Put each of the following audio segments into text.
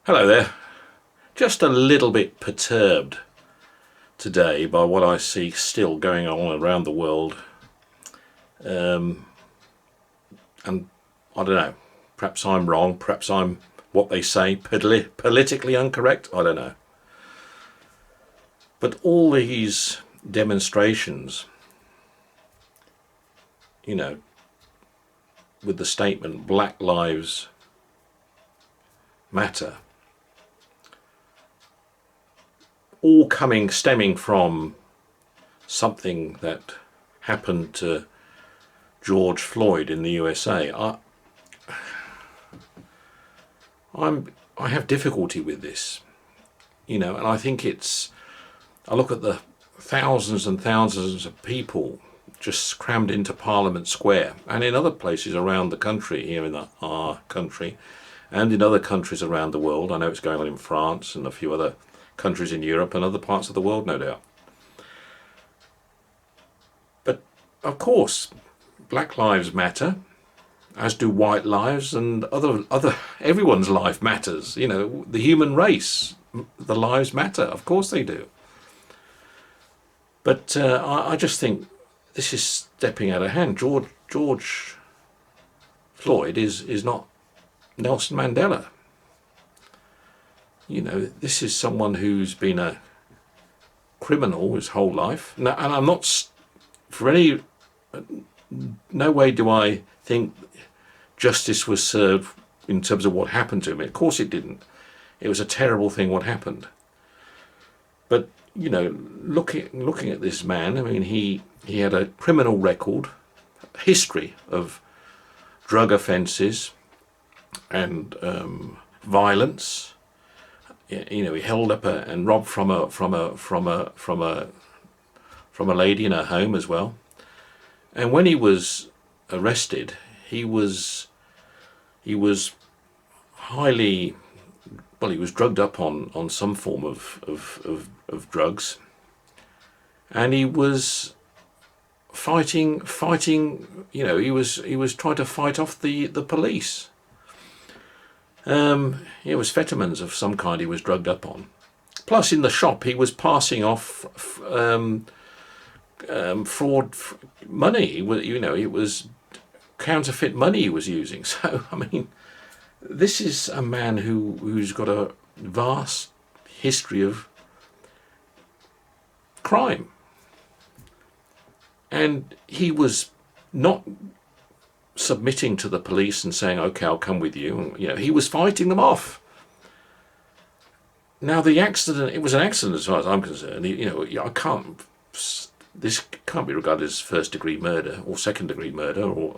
Hello there. Just a little bit perturbed today by what I see still going on around the world. And I don't know, perhaps I'm wrong, perhaps I'm what they say, politically incorrect, I don't know. But all these demonstrations, you know, with the statement Black Lives Matter, all stemming from something that happened to George Floyd in the USA. I have difficulty with this, and I think I look at the thousands and thousands of people just crammed into Parliament Square and in other places around the country, here in our country, and in other countries around the world. I know it's going on in France and a few other countries in Europe and other parts of the world, no doubt. But of course, Black Lives Matter, as do white lives, and other everyone's life matters. The human race, the lives matter. Of course they do. But I just think this is stepping out of hand. George Floyd is not Nelson Mandela. This is someone who's been a criminal his whole life. Now, and I'm not no way do I think justice was served in terms of what happened to him. Of course it didn't. It was a terrible thing what happened. But, looking at this man, I mean, he had a criminal record, history of drug offences and violence. He held up and robbed from a lady in her home as well. And when he was arrested, he was highly, well, he was drugged up on some form of drugs, and he was fighting. He was trying to fight off the police. It was amphetamines of some kind he was drugged up on. Plus, in the shop, he was passing off fraud money. It was counterfeit money he was using. So, I mean, this is a man who's got a vast history of crime. And he was not submitting to the police and saying, okay, I'll come with you. He was fighting them off. Now, the accident, it was an accident as far as I'm concerned. This can't be regarded as first-degree murder or second-degree murder or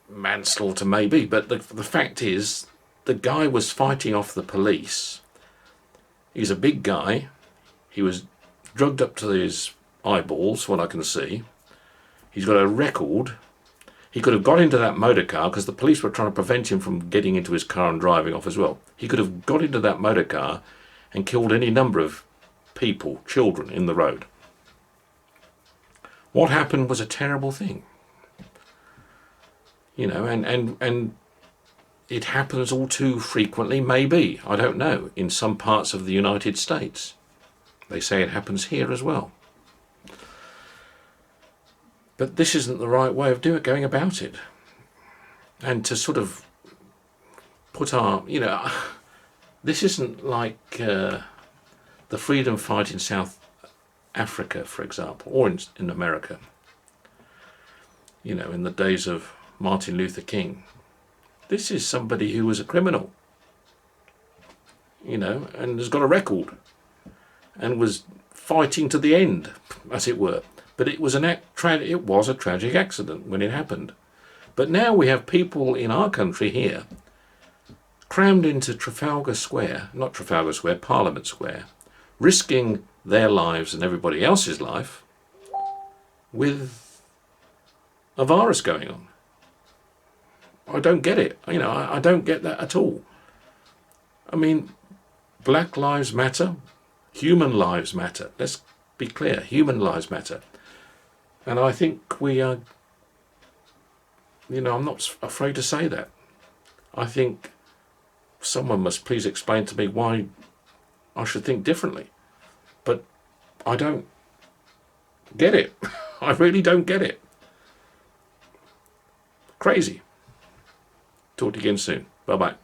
manslaughter, maybe. But the fact is, the guy was fighting off the police. He's a big guy. He was drugged up to his eyeballs, what I can see. He's got a record. He could have got into that motor car because the police were trying to prevent him from getting into his car and driving off as well. He could have got into that motor car and killed any number of people, children, in the road. What happened was a terrible thing. And it happens all too frequently, maybe, I don't know, in some parts of the United States. They say it happens here as well. But this isn't the right way of going about it. And to sort of put this isn't like the freedom fight in South Africa, for example, or in America. In the days of Martin Luther King. This is somebody who was a criminal, and has got a record and was fighting to the end, as it were. But it was a tragic accident when it happened. But now we have people in our country here crammed into Parliament Square, risking their lives and everybody else's life with a virus going on. I don't get it. I don't get that at all. I mean, Black Lives Matter, human lives matter. Let's be clear, human lives matter. And I think we are, I'm not afraid to say that. I think someone must please explain to me why I should think differently. But I don't get it. I really don't get it. Crazy. Talk to you again soon. Bye-bye.